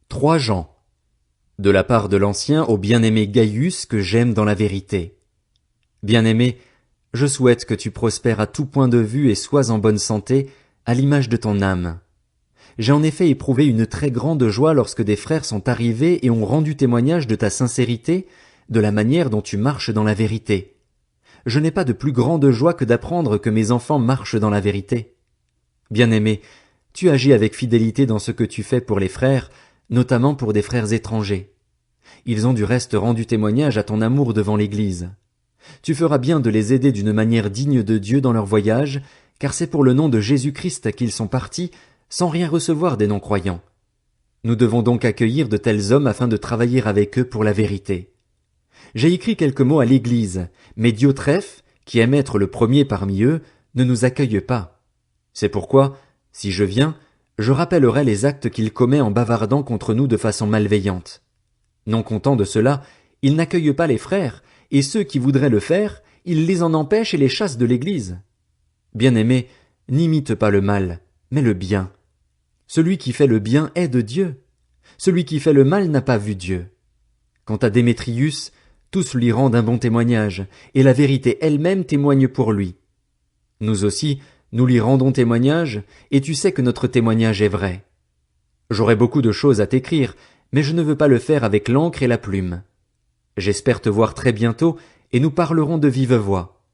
3 Jean. De la part de l'ancien au bien-aimé Gaius que j'aime dans la vérité. Bien-aimé, je souhaite que tu prospères à tout point de vue et sois en bonne santé, à l'image de ton âme. J'ai en effet éprouvé une très grande joie lorsque des frères sont arrivés et ont rendu témoignage de ta sincérité, de la manière dont tu marches dans la vérité. Je n'ai pas de plus grande joie que d'apprendre que mes enfants marchent dans la vérité. Bien-aimé, tu agis avec fidélité dans ce que tu fais pour les frères, notamment pour des frères étrangers. Ils ont du reste rendu témoignage à ton amour devant l'Église. Tu feras bien de les aider d'une manière digne de Dieu dans leur voyage, car c'est pour le nom de Jésus-Christ qu'ils sont partis, sans rien recevoir des non-croyants. Nous devons donc accueillir de tels hommes afin de travailler avec eux pour la vérité. J'ai écrit quelques mots à l'Église, mais Diotrephe, qui aime être le premier parmi eux, ne nous accueille pas. C'est pourquoi, si je viens, je rappellerai les actes qu'il commet en bavardant contre nous de façon malveillante. Non content de cela, il n'accueille pas les frères, et ceux qui voudraient le faire, il les en empêche et les chasse de l'Église. Bien-aimé, n'imite pas le mal, mais le bien. Celui qui fait le bien est de Dieu. Celui qui fait le mal n'a pas vu Dieu. Quant à Démétrius, tous lui rendent un bon témoignage, et la vérité elle-même témoigne pour lui. Nous aussi, nous lui rendons témoignage, et tu sais que notre témoignage est vrai. J'aurais beaucoup de choses à t'écrire, mais je ne veux pas le faire avec l'encre et la plume. J'espère te voir très bientôt, et nous parlerons de vive voix.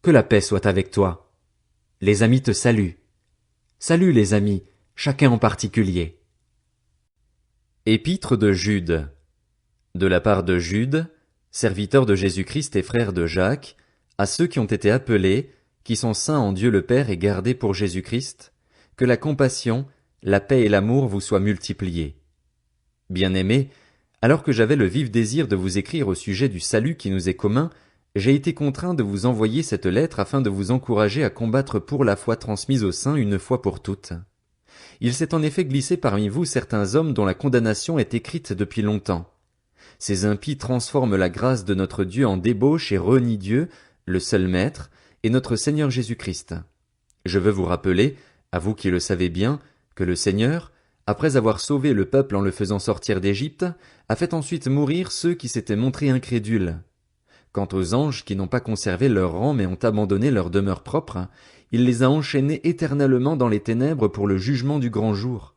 Que la paix soit avec toi. Les amis te saluent. Salut les amis, chacun en particulier. Épître de Jude. De la part de Jude, serviteur de Jésus-Christ et frère de Jacques, à ceux qui ont été appelés, qui sont saints en Dieu le Père et gardés pour Jésus-Christ, que la compassion, la paix et l'amour vous soient multipliés. Bien-aimés, alors que j'avais le vif désir de vous écrire au sujet du salut qui nous est commun, j'ai été contraint de vous envoyer cette lettre afin de vous encourager à combattre pour la foi transmise aux saints une fois pour toutes. Il s'est en effet glissé parmi vous certains hommes dont la condamnation est écrite depuis longtemps. Ces impies transforment la grâce de notre Dieu en débauche et renient Dieu, le seul Maître, et notre Seigneur Jésus-Christ. Je veux vous rappeler, à vous qui le savez bien, que le Seigneur, après avoir sauvé le peuple en le faisant sortir d'Égypte, a fait ensuite mourir ceux qui s'étaient montrés incrédules. Quant aux anges qui n'ont pas conservé leur rang mais ont abandonné leur demeure propre, il les a enchaînés éternellement dans les ténèbres pour le jugement du grand jour.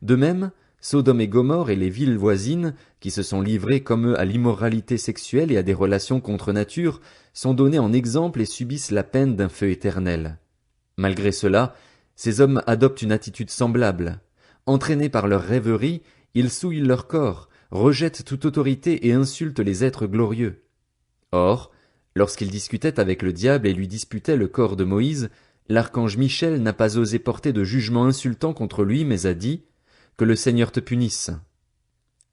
De même, Sodome et Gomorrhe et les villes voisines, qui se sont livrées comme eux à l'immoralité sexuelle et à des relations contre nature, sont donnés en exemple et subissent la peine d'un feu éternel. Malgré cela, ces hommes adoptent une attitude semblable. Entraînés par leur rêverie, ils souillent leur corps, rejettent toute autorité et insultent les êtres glorieux. Or, lorsqu'ils discutaient avec le diable et lui disputaient le corps de Moïse, l'archange Michel n'a pas osé porter de jugement insultant contre lui, mais a dit « Que le Seigneur te punisse ».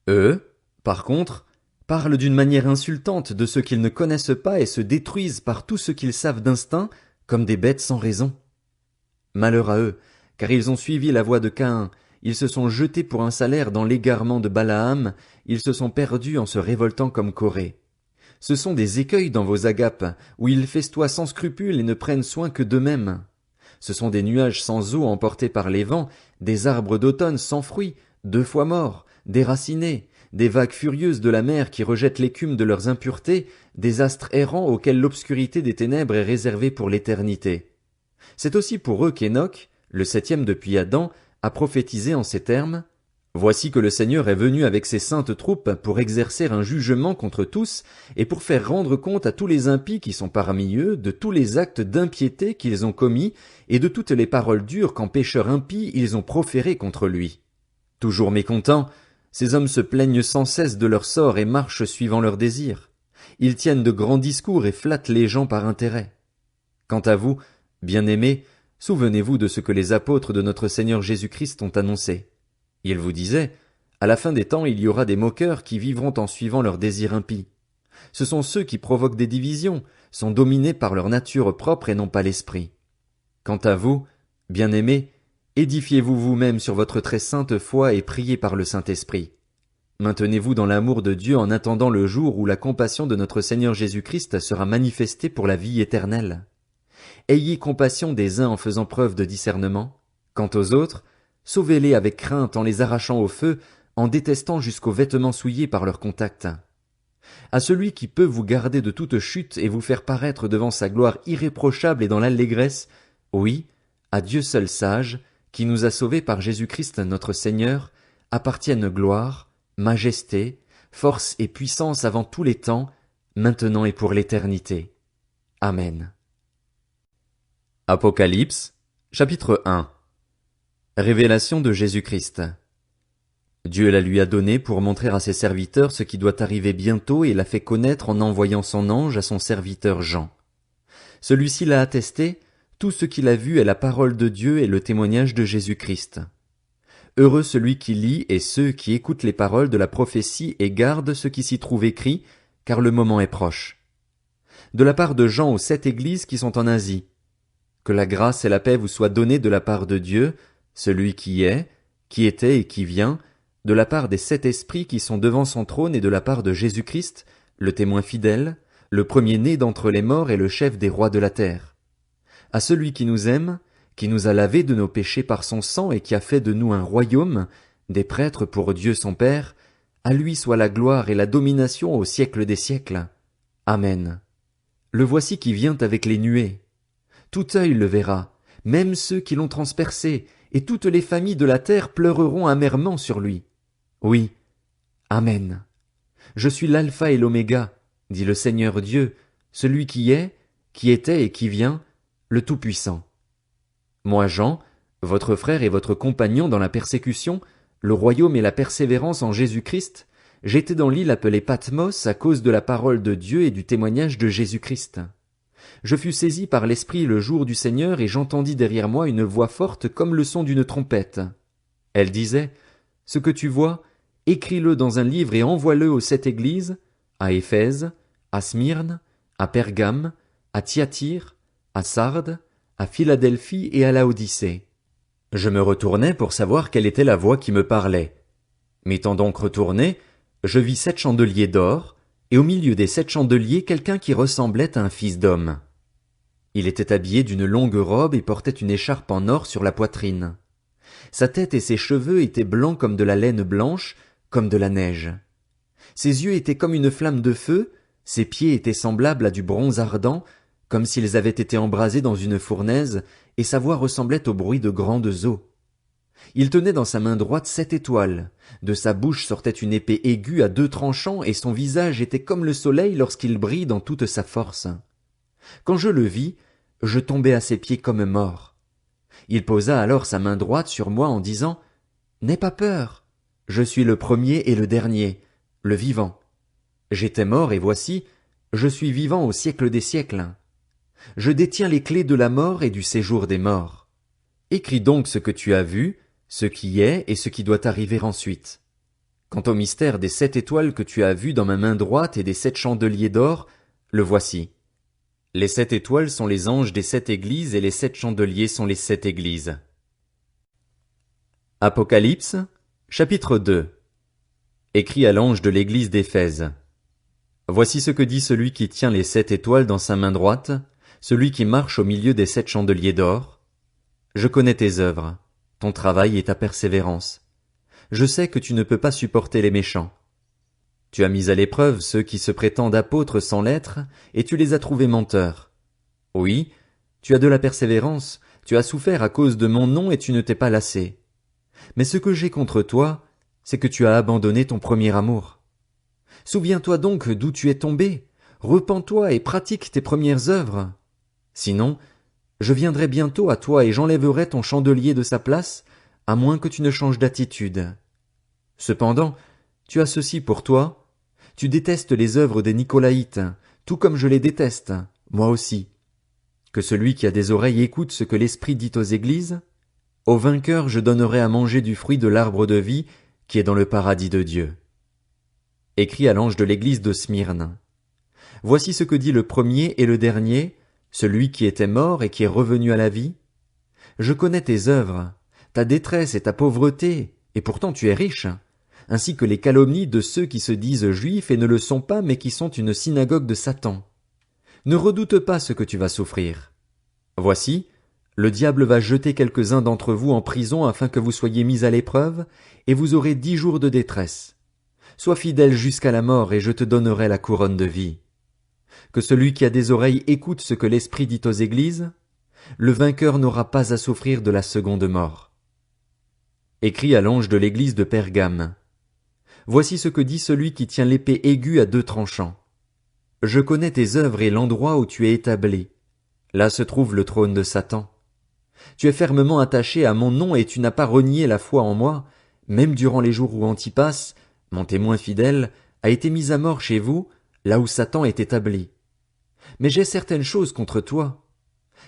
Eux, par contre, parlent d'une manière insultante de ceux qu'ils ne connaissent pas et se détruisent par tout ce qu'ils savent d'instinct, comme des bêtes sans raison. Malheur à eux, car ils ont suivi la voie de Caïn, ils se sont jetés pour un salaire dans l'égarement de Balaam, ils se sont perdus en se révoltant comme Corée. Ce sont des écueils dans vos agapes, où ils festoient sans scrupule et ne prennent soin que d'eux-mêmes. Ce sont des nuages sans eau emportés par les vents, des arbres d'automne sans fruits, 2 fois morts, déracinés, des vagues furieuses de la mer qui rejettent l'écume de leurs impuretés, des astres errants auxquels l'obscurité des ténèbres est réservée pour l'éternité. C'est aussi pour eux qu'Enoch, le 7e depuis Adam, a prophétisé en ces termes « Voici que le Seigneur est venu avec ses saintes troupes pour exercer un jugement contre tous et pour faire rendre compte à tous les impies qui sont parmi eux de tous les actes d'impiété qu'ils ont commis et de toutes les paroles dures qu'en pécheurs impies ils ont proférées contre lui. Toujours mécontents, ces hommes se plaignent sans cesse de leur sort et marchent suivant leurs désirs. Ils tiennent de grands discours et flattent les gens par intérêt. Quant à vous, bien-aimés, souvenez-vous de ce que les apôtres de notre Seigneur Jésus-Christ ont annoncé. Ils vous disaient, à la fin des temps il y aura des moqueurs qui vivront en suivant leurs désirs impies. Ce sont ceux qui provoquent des divisions, sont dominés par leur nature propre et non pas l'esprit. Quant à vous, bien-aimés, édifiez-vous vous-même sur votre très sainte foi et priez par le Saint-Esprit. Maintenez-vous dans l'amour de Dieu en attendant le jour où la compassion de notre Seigneur Jésus-Christ sera manifestée pour la vie éternelle. Ayez compassion des uns en faisant preuve de discernement. Quant aux autres, sauvez-les avec crainte en les arrachant au feu, en détestant jusqu'aux vêtements souillés par leur contact. À celui qui peut vous garder de toute chute et vous faire paraître devant sa gloire irréprochable et dans l'allégresse, oui, à Dieu seul sage, qui nous a sauvés par Jésus-Christ notre Seigneur, appartiennent gloire, majesté, force et puissance avant tous les temps, maintenant et pour l'éternité. Amen. Apocalypse, chapitre 1. Révélation de Jésus-Christ. Dieu la lui a donnée pour montrer à ses serviteurs ce qui doit arriver bientôt et l'a fait connaître en envoyant son ange à son serviteur Jean. Celui-ci l'a attesté, tout ce qu'il a vu est la parole de Dieu et le témoignage de Jésus-Christ. Heureux celui qui lit et ceux qui écoutent les paroles de la prophétie et gardent ce qui s'y trouve écrit, car le moment est proche. De la part de Jean aux 7 églises qui sont en Asie. Que la grâce et la paix vous soient données de la part de Dieu, celui qui est, qui était et qui vient, de la part des 7 esprits qui sont devant son trône et de la part de Jésus-Christ, le témoin fidèle, le premier-né d'entre les morts et le chef des rois de la terre. À celui qui nous aime, qui nous a lavés de nos péchés par son sang et qui a fait de nous un royaume, des prêtres pour Dieu son Père, à lui soit la gloire et la domination au siècle des siècles. Amen. Le voici qui vient avec les nuées. Tout œil le verra, même ceux qui l'ont transpercé, et toutes les familles de la terre pleureront amèrement sur lui. Oui. Amen. Je suis l'alpha et l'oméga, dit le Seigneur Dieu, celui qui est, qui était et qui vient, le Tout-Puissant. Moi, Jean, votre frère et votre compagnon dans la persécution, le royaume et la persévérance en Jésus-Christ, j'étais dans l'île appelée Patmos à cause de la parole de Dieu et du témoignage de Jésus-Christ. Je fus saisi par l'Esprit le jour du Seigneur et j'entendis derrière moi une voix forte comme le son d'une trompette. Elle disait, « Ce que tu vois, écris-le dans un livre et envoie-le aux 7 églises, à Éphèse, à Smyrne, à Pergame, à Thyatire, à Sardes, à Philadelphie et à Laodicée. » Je me retournai pour savoir quelle était la voix qui me parlait. M'étant donc retourné, je vis 7 chandeliers d'or, et au milieu des 7 chandeliers quelqu'un qui ressemblait à un fils d'homme. Il était habillé d'une longue robe et portait une écharpe en or sur la poitrine. Sa tête et ses cheveux étaient blancs comme de la laine blanche, comme de la neige. Ses yeux étaient comme une flamme de feu, ses pieds étaient semblables à du bronze ardent, comme s'ils avaient été embrasés dans une fournaise, et sa voix ressemblait au bruit de grandes eaux. Il tenait dans sa main droite 7 étoiles, de sa bouche sortait une épée aiguë à 2 tranchants, et son visage était comme le soleil lorsqu'il brille dans toute sa force. Quand je le vis, je tombai à ses pieds comme mort. Il posa alors sa main droite sur moi en disant, « N'aie pas peur, je suis le premier et le dernier, le vivant. J'étais mort et voici, je suis vivant au siècle des siècles. Je détiens les clés de la mort et du séjour des morts. Écris donc ce que tu as vu, ce qui est et ce qui doit arriver ensuite. Quant au mystère des 7 étoiles que tu as vues dans ma main droite et des 7 chandeliers d'or, le voici. Les 7 étoiles sont les anges des 7 églises et les 7 chandeliers sont les 7 églises. Apocalypse, chapitre 2. Écrit à l'ange de l'église d'Éphèse. Voici ce que dit celui qui tient les 7 étoiles dans sa main droite, celui qui marche au milieu des 7 chandeliers d'or. Je connais tes œuvres, ton travail et ta persévérance. Je sais que tu ne peux pas supporter les méchants. Tu as mis à l'épreuve ceux qui se prétendent apôtres sans l'être, et tu les as trouvés menteurs. Oui, tu as de la persévérance, tu as souffert à cause de mon nom et tu ne t'es pas lassé. Mais ce que j'ai contre toi, c'est que tu as abandonné ton premier amour. Souviens-toi donc d'où tu es tombé, repens-toi et pratique tes premières œuvres. Sinon, je viendrai bientôt à toi et j'enlèverai ton chandelier de sa place, à moins que tu ne changes d'attitude. Cependant, tu as ceci pour toi, tu détestes les œuvres des Nicolaïtes, tout comme je les déteste, moi aussi. Que celui qui a des oreilles écoute ce que l'Esprit dit aux églises. Au vainqueur je donnerai à manger du fruit de l'arbre de vie, qui est dans le paradis de Dieu. Écrit à l'ange de l'église de Smyrne. Voici ce que dit le premier et le dernier, celui qui était mort et qui est revenu à la vie. Je connais tes œuvres, ta détresse et ta pauvreté, et pourtant tu es riche, ainsi que les calomnies de ceux qui se disent juifs et ne le sont pas mais qui sont une synagogue de Satan. Ne redoute pas ce que tu vas souffrir. Voici, Le diable va jeter quelques-uns d'entre vous en prison afin que vous soyez mis à l'épreuve, et vous aurez 10 jours de détresse. Sois fidèle jusqu'à la mort, et je te donnerai la couronne de vie. Que celui qui a des oreilles écoute ce que l'Esprit dit aux églises. Le vainqueur n'aura pas à souffrir de la seconde mort. Écrit à l'ange de l'église de Pergame. Voici ce que dit celui qui tient l'épée aiguë à 2 tranchants. Je connais tes œuvres et l'endroit où tu es établi. Là se trouve le trône de Satan. Tu es fermement attaché à mon nom et tu n'as pas renié la foi en moi, même durant les jours où Antipas, mon témoin fidèle, a été mis à mort chez vous, là où Satan est établi. Mais j'ai certaines choses contre toi.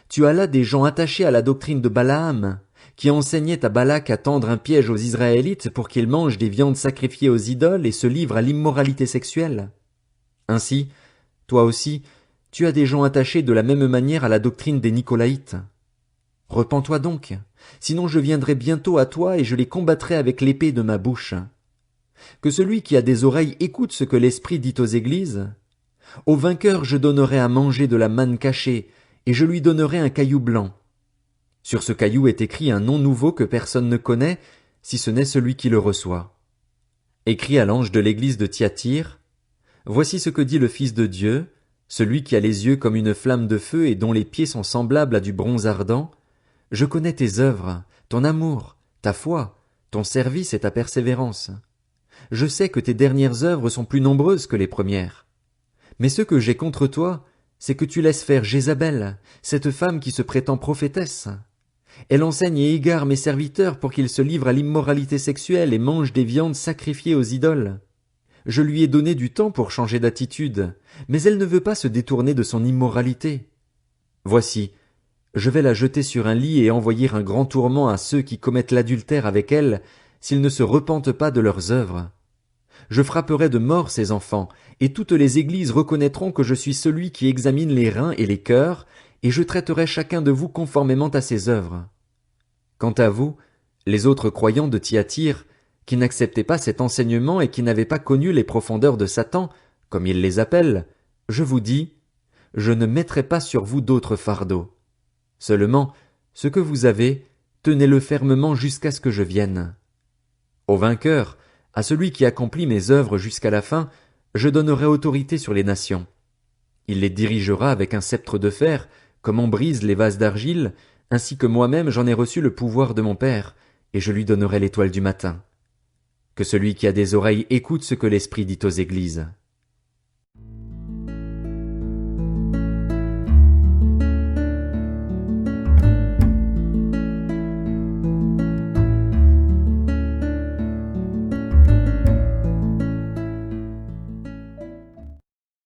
Tu as là des gens attachés à la doctrine de Balaam, qui enseignait à Balak à tendre un piège aux Israélites pour qu'ils mangent des viandes sacrifiées aux idoles et se livrent à l'immoralité sexuelle. Ainsi, toi aussi, tu as des gens attachés de la même manière à la doctrine des Nicolaïtes. Repens-toi donc, sinon je viendrai bientôt à toi et je les combattrai avec l'épée de ma bouche. Que celui qui a des oreilles écoute ce que l'Esprit dit aux églises. Au vainqueur je donnerai à manger de la manne cachée, et je lui donnerai un caillou blanc. Sur ce caillou est écrit un nom nouveau que personne ne connaît, si ce n'est celui qui le reçoit. Écrit à l'ange de l'église de Thyatire. Voici ce que dit le Fils de Dieu, celui qui a les yeux comme une flamme de feu et dont les pieds sont semblables à du bronze ardent. Je connais tes œuvres, ton amour, ta foi, ton service et ta persévérance. Je sais que tes dernières œuvres sont plus nombreuses que les premières. Mais ce que j'ai contre toi, c'est que tu laisses faire Jézabel, cette femme qui se prétend prophétesse. Elle enseigne et égare mes serviteurs pour qu'ils se livrent à l'immoralité sexuelle et mangent des viandes sacrifiées aux idoles. Je lui ai donné du temps pour changer d'attitude, mais elle ne veut pas se détourner de son immoralité. Voici, je vais la jeter sur un lit et envoyer un grand tourment à ceux qui commettent l'adultère avec elle, s'ils ne se repentent pas de leurs œuvres. Je frapperai de mort ces enfants, et toutes les églises reconnaîtront que je suis celui qui examine les reins et les cœurs, et je traiterai chacun de vous conformément à ses œuvres. Quant à vous, les autres croyants de Thyatire, qui n'acceptaient pas cet enseignement et qui n'avaient pas connu les profondeurs de Satan, comme il les appelle, je vous dis, je ne mettrai pas sur vous d'autres fardeaux. Seulement, ce que vous avez, tenez-le fermement jusqu'à ce que je vienne. Au vainqueur, à celui qui accomplit mes œuvres jusqu'à la fin, je donnerai autorité sur les nations. Il les dirigera avec un sceptre de fer, comme on brise les vases d'argile, ainsi que moi-même j'en ai reçu le pouvoir de mon Père, et je lui donnerai l'étoile du matin. Que celui qui a des oreilles écoute ce que l'Esprit dit aux églises.